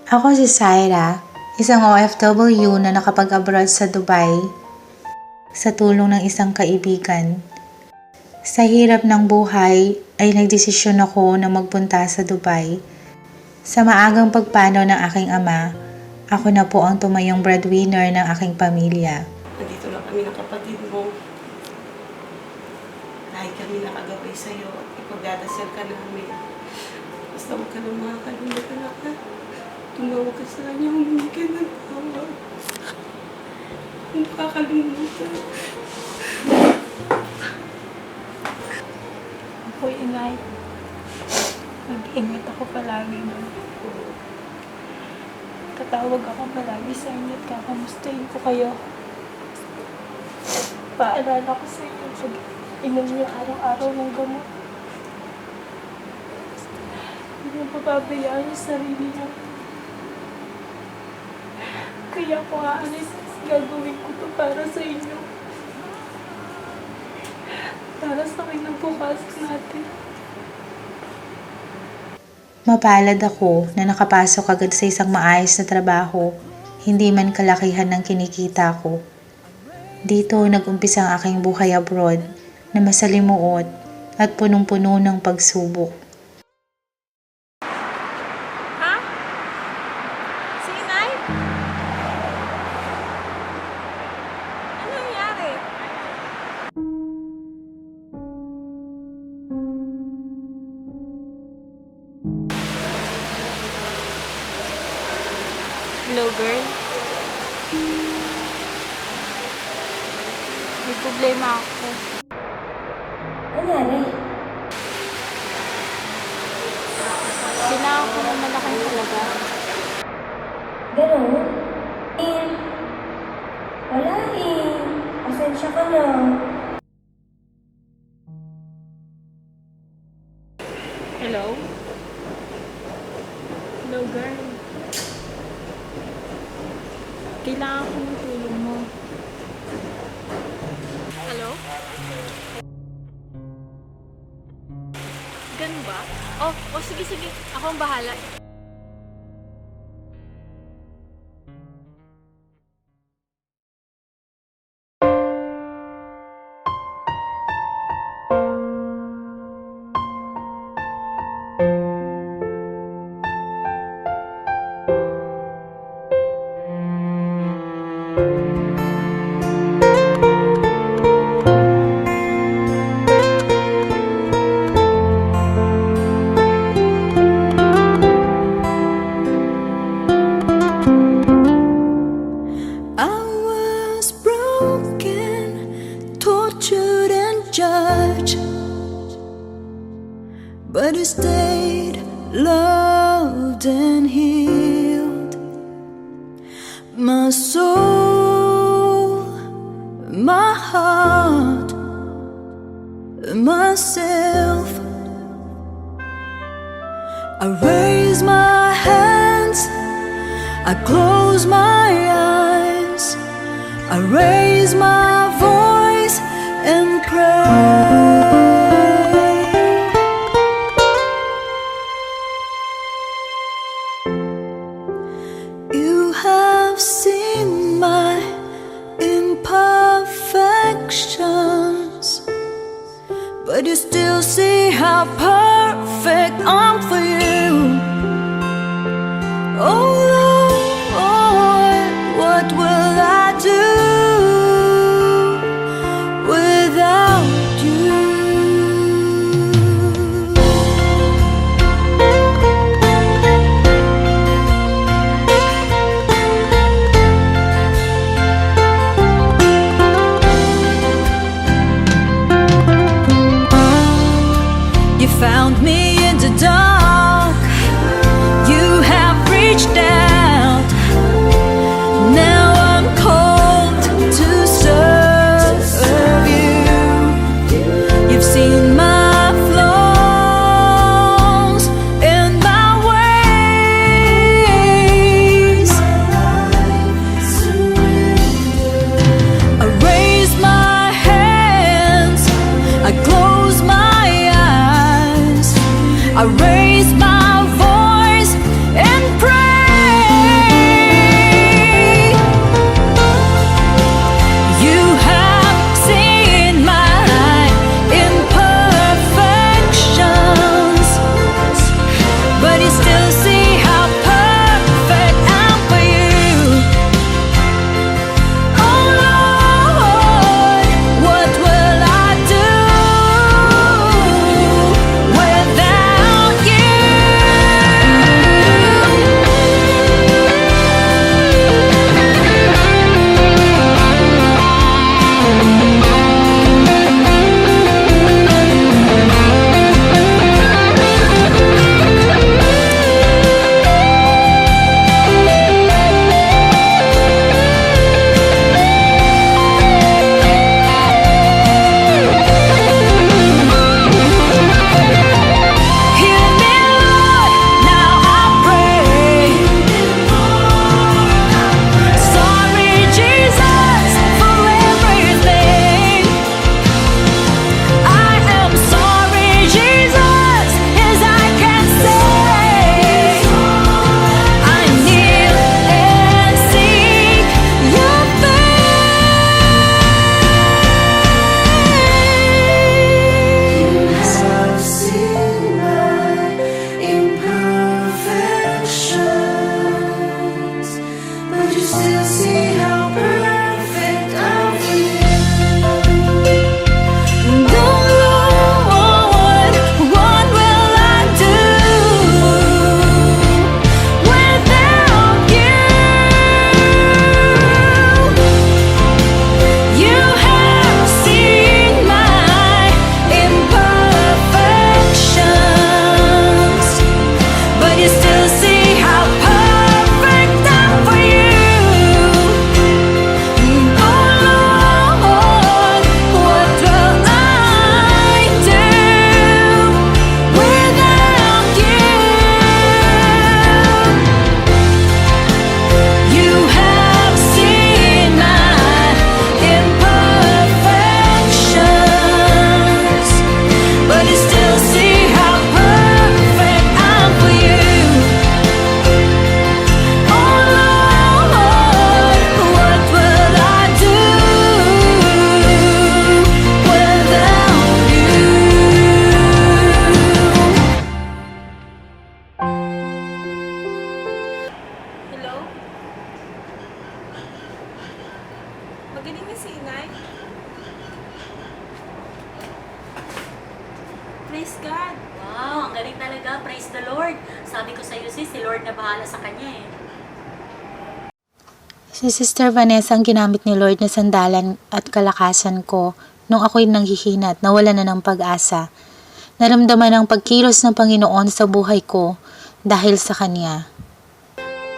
Ako si Syra, isang OFW na nakapag-abroad sa Dubai sa tulong ng isang kaibigan. Sa hirap ng buhay ay nagdesisyon ako na magpunta sa Dubai. Sa maagang pagpanaw ng aking ama, ako na po ang tumayong breadwinner ng aking pamilya. Nandito lang kami ng kapatid mo. Dahil kami nakagabay sa'yo at ipagdadasal ka namin. Basta huwag ka nang makakalimutan ako. Tumawag ka sa kanya, humingi ka ng tawag. Huwag kakalimutan. Ako, inay. Mag-ingat ako palagi na. Tatawag ako palagi sa inyo at kakamustahin ko kayo. Paalala ko sa inyo pag inom niyo araw-araw ng gamot. Hindi niyo papabayaan yung sarili niyo. Kaya kung aalis, gagawin ko to para sa inyo. Para sa kinabukasan natin. Mapalad ako na nakapasok agad sa isang maayos na trabaho, hindi man kalakihan ng kinikita ko. Dito nag-umpisa ang aking buhay abroad na masalimuot at punong-puno ng pagsubok. Ha? Si inay? Ano nangyari? Hello, girl. May problema ako. Nangyari? Kailangan ko ng malaking halaga. Ganun? Wala Pasensya ka na. Hello? Hello, girl. Kailangan ko ng tulong mo. Hello? Ganun ba? Sige. Ako ang bahala. But you stayed, loved and healed my soul, my heart, myself. I raise my hands, I close my eyes, I raise my voice and pray. You have seen my imperfections, but you still see how perfect I'm for you. Oh Lord, what will I do without you? You found me in the dark, you have reached out. Now I'm called to serve you. You've seen my flaws and my ways. I raise my hands, I close my eyes, I raise my voice and pray. si inay? Praise God. Wow, ang galing talaga. Praise the Lord. Sabi ko sa'yo sis, si Lord na bahala sa kanya eh. Si Sister Vanessa ang ginamit ni Lord na sandalan at kalakasan ko nung ako'y nanghihina at nawala na ng pag-asa. Naramdaman ang pagkilos ng Panginoon sa buhay ko dahil sa Kanya.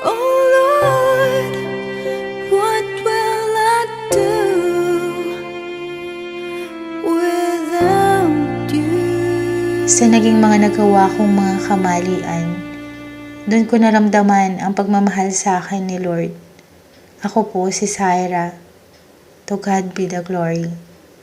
Oh Lord, what will I do without you? Sa naging mga nagawa kong mga kamalian, doon ko naramdaman ang pagmamahal sa akin ni Lord. Ako po si Syra. To God be the glory.